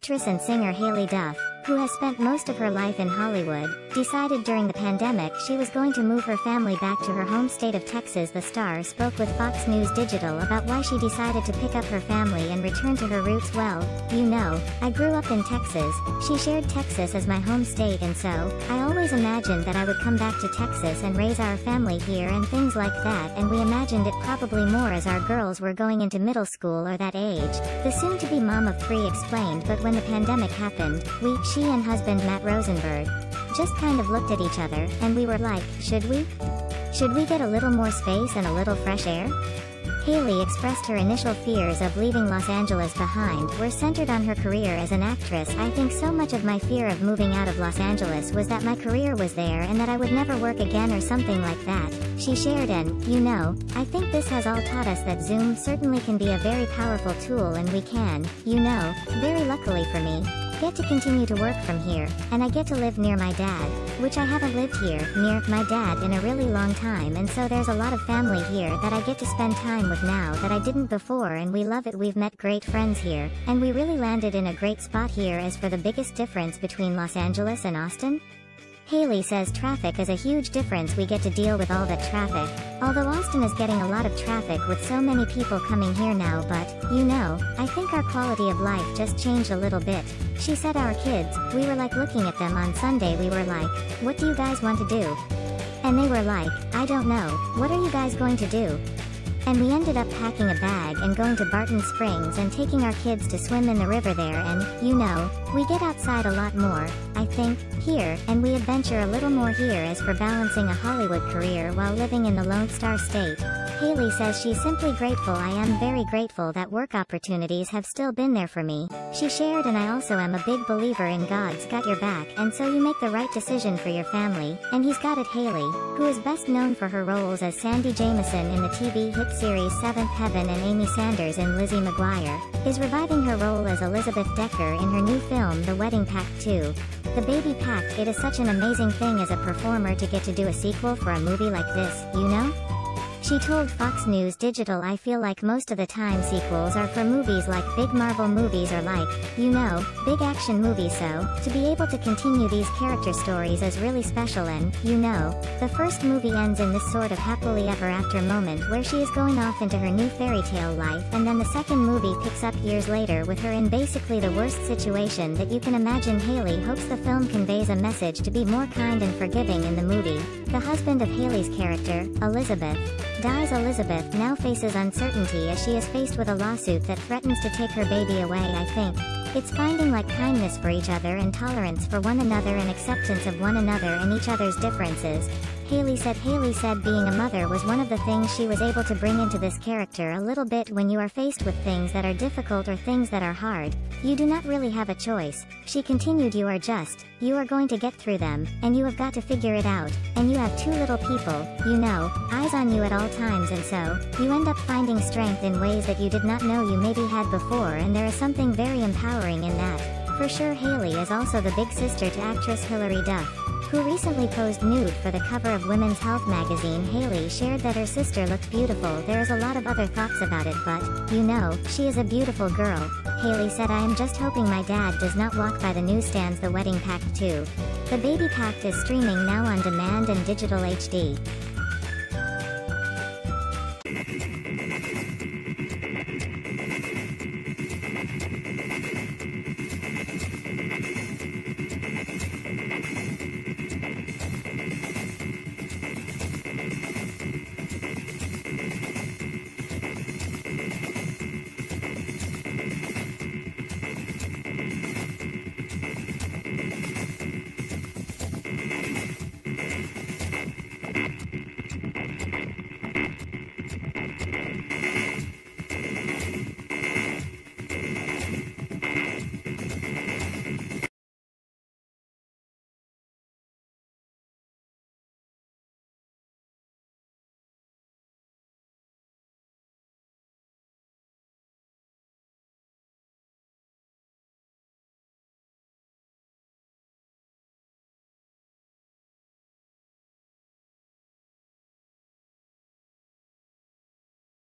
actress and singer Haylie Duff, who has spent most of her life in Hollywood, decided during the pandemic she was going to move her family back to her home state of Texas. The star spoke with Fox News Digital about why she decided to pick up her family and return to her roots. "Well, you know, I grew up in Texas." She shared Texas as my home state, and so, "I always imagined that I would come back to Texas and raise our family here and things like that, and we imagined it probably more as our girls were going into middle school or that age," the soon-to-be mom of 3 explained. "But when the pandemic happened, she and husband Matt Rosenberg just kind of looked at each other, and we were like, should we get a little more space and a little fresh air?" Haylie expressed her initial fears of leaving Los Angeles behind were centered on her career as an actress. "I think so much of my fear of moving out of Los Angeles was that my career was there and that I would never work again or something like that," she shared. "And, you know, I think this has all taught us that Zoom certainly can be a very powerful tool, and we can, you know, very luckily for me, get to continue to work from here, and I get to live near my dad, which I haven't lived here, near my dad in a really long time, and so there's a lot of family here that I get to spend time with now that I didn't before, and we love it. We've met great friends here, and we really landed in a great spot here." As for the biggest difference between Los Angeles and Austin, Haylie says traffic is a huge difference. "We get to deal with all that traffic, although Austin is getting a lot of traffic with so many people coming here now, but, you know, I think our quality of life just changed a little bit." She said, "Our kids, we were like looking at them on Sunday, we were like, what do you guys want to do? And they were like, I don't know, what are you guys going to do? And we ended up packing a bag and going to Barton Springs and taking our kids to swim in the river there, and, you know, we get outside a lot more, I think, here, and we adventure a little more here." As for balancing a Hollywood career while living in the Lone Star State, Haylie says she's simply grateful. "I am very grateful that work opportunities have still been there for me," she shared, "and I also am a big believer in God's got your back, and so you make the right decision for your family, and He's got it." Haylie, who is best known for her roles as Sandy Jameson in the TV hit series Seventh Heaven and Amy Sanders in Lizzie McGuire, is reviving her role as Elizabeth Decker in her new film The Wedding Pact 2. The Baby Pact It is such an amazing thing as a performer to get to do a sequel for a movie like this, you know? She told Fox News Digital, "I feel like most of the time sequels are for movies like big Marvel movies or like, you know, big action movies, so, to be able to continue these character stories is really special, and, you know, the first movie ends in this sort of happily ever after moment where she is going off into her new fairy tale life, and then the second movie picks up years later with her in basically the worst situation that you can imagine." Haylie hopes the film conveys a message to be more kind and forgiving in the movie. The husband of Haylie's character, Elizabeth, dies. Elizabeth now faces uncertainty as she is faced with a lawsuit that threatens to take her baby away. "I think it's finding like kindness for each other and tolerance for one another and acceptance of one another and each other's differences," Haylie said. Haylie said being a mother was one of the things she was able to bring into this character a little bit. "When you are faced with things that are difficult or things that are hard, you do not really have a choice," she continued. "You are going to get through them, and you have got to figure it out, and you have 2 little people, you know, eyes on you at all times, and so, you end up finding strength in ways that you did not know you maybe had before, and there is something very empowering in that, for sure." Haylie is also the big sister to actress Haylie Duff, who recently posed nude for the cover of Women's Health magazine. Haylie shared that her sister looked beautiful. "There is a lot of other thoughts about it, but, you know, she is a beautiful girl," Haylie said. "I am just hoping my dad does not walk by the newsstands." The Wedding Pact 2. The Baby Pact is streaming now on demand and digital HD.